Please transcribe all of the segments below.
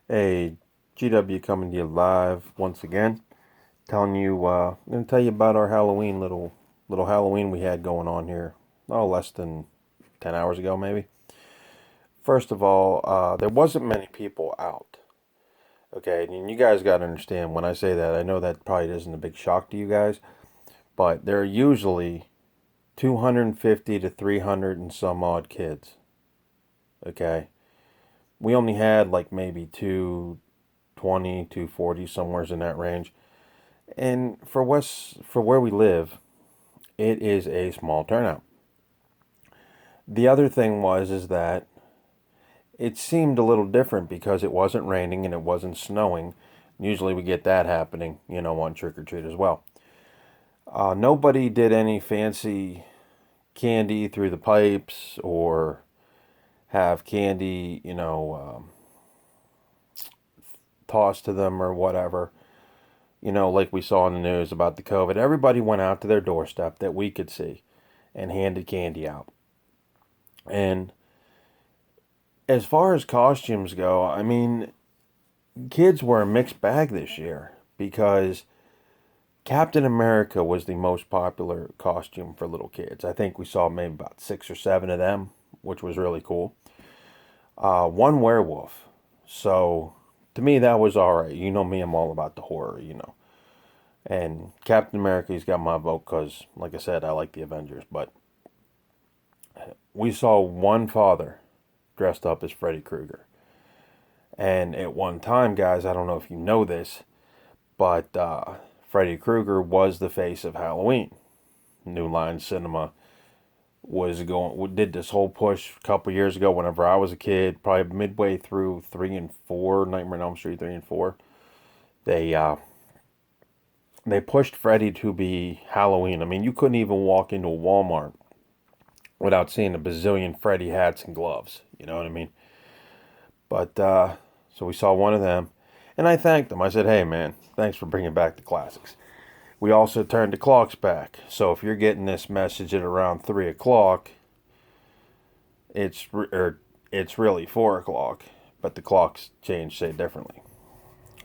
Hey, GW coming to you live once again. Telling you, I'm gonna tell you about our Halloween little Halloween we had going on here. Oh, less than 10 hours ago, maybe. First of all, there wasn't many people out. Okay, and you guys got to understand when I say that. I know that probably isn't a big shock to you guys, but there are usually 250 to 300 and some odd kids. Okay, we only had like maybe 220, 240, somewheres in that range. And for where we live, it is a small turnout. The other thing is that it seemed a little different because it wasn't raining and it wasn't snowing. Usually we get that happening, on trick or treat as well. Nobody did any fancy candy through the pipes or have candy, tossed to them or whatever. Like we saw in the news about the COVID. Everybody went out to their doorstep that we could see and handed candy out. And as far as costumes go, I mean, kids were a mixed bag this year because Captain America was the most popular costume for little kids. I think we saw maybe about 6 or 7 of them, which was really cool. One werewolf. So to me, that was all right. You know me, I'm all about the horror. And Captain America, he's got my vote because, like I said, I like the Avengers. But we saw one father dressed up as Freddy Krueger. And at one time, guys, I don't know if you know this, but Freddy Krueger was the face of Halloween. New Line Cinema did this whole push a couple years ago. Whenever I was a kid, probably midway through 3 and 4, Nightmare on Elm Street 3 and 4, they uh, they pushed Freddy to be Halloween. I mean, you couldn't even walk into a Walmart without seeing a bazillion Freddy hats and gloves. You know what I mean? But so we saw one of them, and I thanked them. I said, "Hey, man, thanks for bringing back the classics." We also turned the clocks back. So if you're getting this message at around 3 o'clock, it's really 4 o'clock, but the clocks change say differently.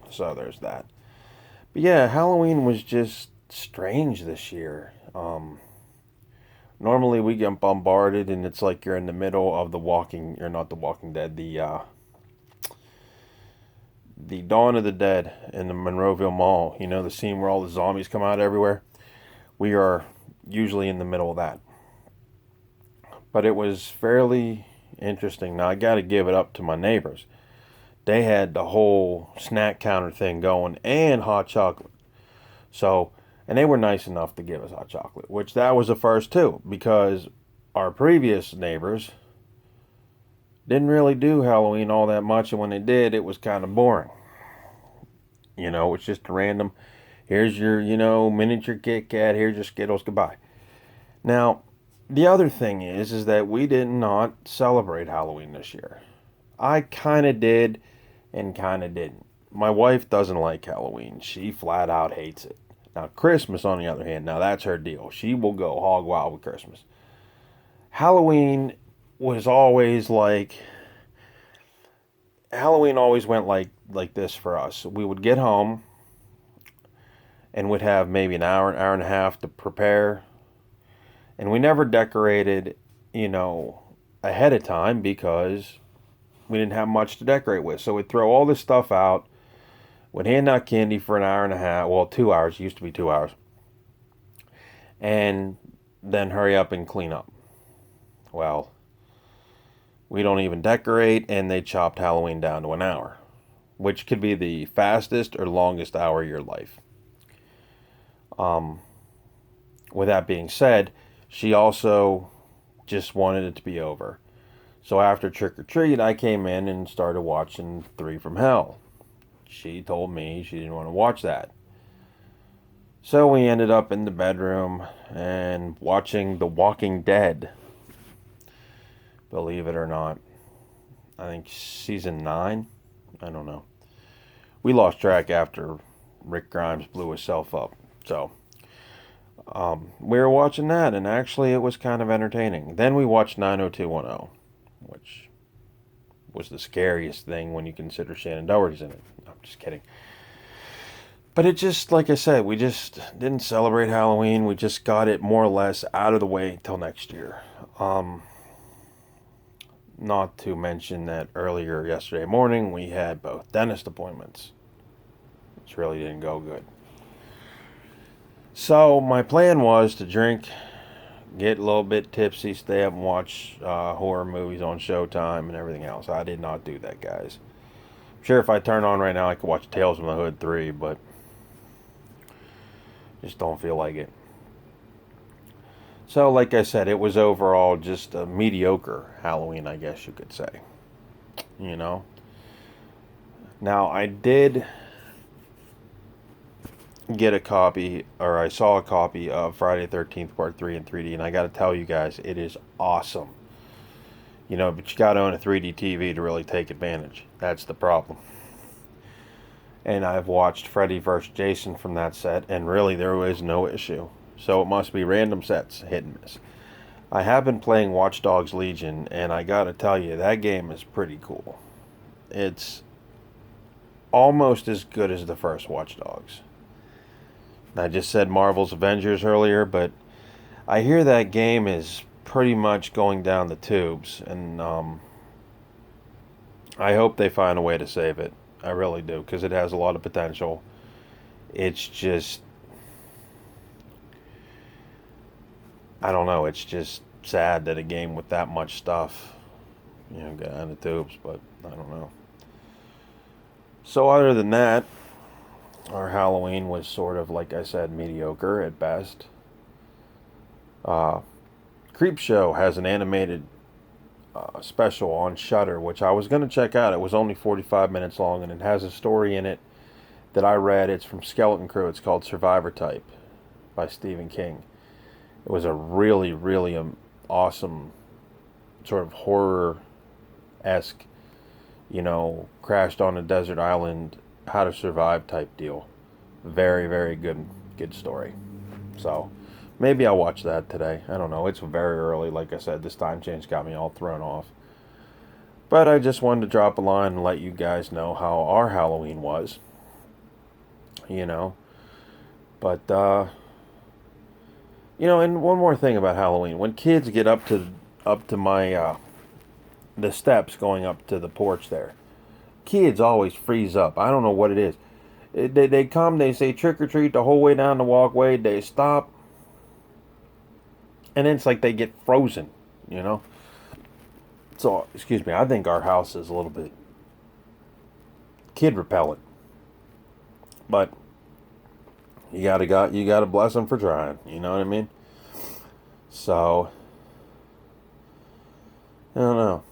So there's that. But yeah, Halloween was just strange this year. Normally we get bombarded, and it's like you're in the middle of you're not the Walking Dead, the Dawn of the Dead in the Monroeville Mall. You know, the scene where all the zombies come out everywhere. We are usually in the middle of that. But it was fairly interesting. Now, I got to give it up to my neighbors. They had the whole snack counter thing going and hot chocolate. So, and they were nice enough to give us hot chocolate, which that was a first too, because our previous neighbors didn't really do Halloween all that much, and when they did, it was kind of boring. It's just random. Here's your, miniature Kit Kat. Here's your Skittles. Goodbye. Now, the other thing is that we did not celebrate Halloween this year. I kind of did and kind of didn't. My wife doesn't like Halloween. She flat out hates it. Now, Christmas, on the other hand, now that's her deal. She will go hog wild with Christmas. Halloween was always like Halloween always went like this for us. We would get home and would have maybe an hour and a half to prepare, and we never decorated, ahead of time because we didn't have much to decorate with. So we'd throw all this stuff out, would hand out candy for an hour and a half, well, 2 hours, it used to be 2 hours, and then hurry up and clean up. Well, we don't even decorate, and they chopped Halloween down to an hour, which could be the fastest or longest hour of your life. With that being said, she also just wanted it to be over. So after Trick or Treat, I came in and started watching Three from Hell. She told me she didn't want to watch that. So we ended up in the bedroom and watching The Walking Dead. Believe it or not. I think season 9. I don't know. We lost track after Rick Grimes blew himself up. So we were watching that, and actually it was kind of entertaining. Then we watched 90210, which was the scariest thing when you consider Shannon Doherty's in it. No, I'm just kidding. But it just, like I said, we just didn't celebrate Halloween. We just got it more or less out of the way till next year. Not to mention that earlier yesterday morning we had both dentist appointments, which really didn't go good. So my plan was to drink, get a little bit tipsy, stay up and watch horror movies on Showtime and everything else. I did not do that, guys. I'm sure if I turn on right now I could watch Tales from the Hood 3, but just don't feel like it. So, like I said, it was overall just a mediocre Halloween, I guess you could say. You know? Now, I did get a copy, or I saw a copy of Friday the 13th Part 3 in 3D, and I gotta tell you guys, it is awesome. You know, but you gotta own a 3D TV to really take advantage. That's the problem. And I've watched Freddy vs. Jason from that set, and really there was no issue. So it must be random sets, hit and miss. I have been playing Watch Dogs Legion, and I gotta tell you, that game is pretty cool. It's almost as good as the first Watch Dogs. I just said Marvel's Avengers earlier, but I hear that game is pretty much going down the tubes, and I hope they find a way to save it. I really do, because it has a lot of potential. It's just, I don't know, it's just sad that a game with that much stuff, got down the tubes, but I don't know. So other than that, our Halloween was sort of, like I said, mediocre at best. Creepshow has an animated special on Shudder, which I was going to check out. It was only 45 minutes long, and it has a story in it that I read. It's from Skeleton Crew. It's called Survivor Type by Stephen King. It was a really, really awesome sort of horror-esque, crashed on a desert island, how to survive type deal. Very, very good story. So maybe I'll watch that today. I don't know. It's very early. Like I said, this time change got me all thrown off. But I just wanted to drop a line and let you guys know how our Halloween was. But, and one more thing about Halloween. When kids get up to my, the steps going up to the porch there, kids always freeze up. I don't know what it is. They come, they say trick or treat the whole way down the walkway, they stop, and then it's like they get frozen, So, excuse me, I think our house is a little bit kid repellent. But you gotta bless them for trying, you know what I mean? So, I don't know.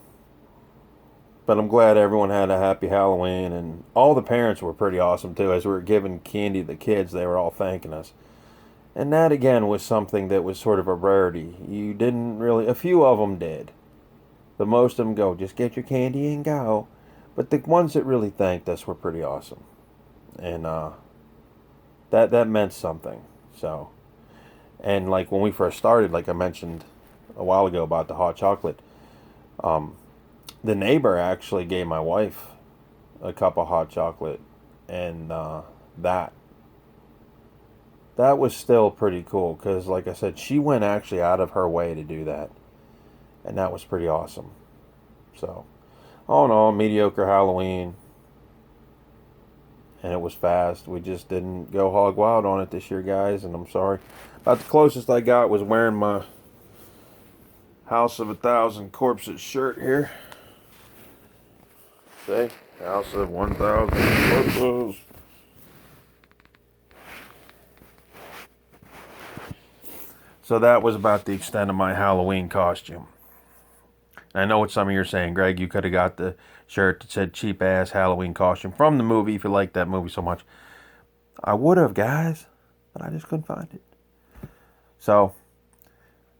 But I'm glad everyone had a happy Halloween, and all the parents were pretty awesome too. As we were giving candy to the kids, they were all thanking us. And that again was something that was sort of a rarity. You didn't really, a few of them did. But most of them go, just get your candy and go. But the ones that really thanked us were pretty awesome. And that meant something. So, and like when we first started, like I mentioned a while ago about the hot chocolate, the neighbor actually gave my wife a cup of hot chocolate, and that was still pretty cool, because like I said, she went actually out of her way to do that, and that was pretty awesome. So, all in all, mediocre Halloween, and it was fast. We just didn't go hog wild on it this year, guys, and I'm sorry. About the closest I got was wearing my House of 1,000 Corpses shirt here. See? House of 1,000 Corpses. So that was about the extent of my Halloween costume. And I know what some of you are saying, Greg, you could have got the shirt that said cheap ass Halloween costume from the movie if you liked that movie so much. I would have, guys, but I just couldn't find it. So,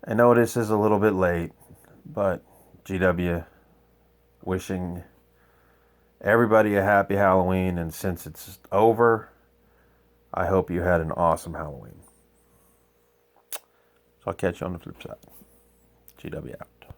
I know this is a little bit late, but GW, wishing everybody a happy Halloween, and since it's over, I hope you had an awesome Halloween. So I'll catch you on the flip side. GW out.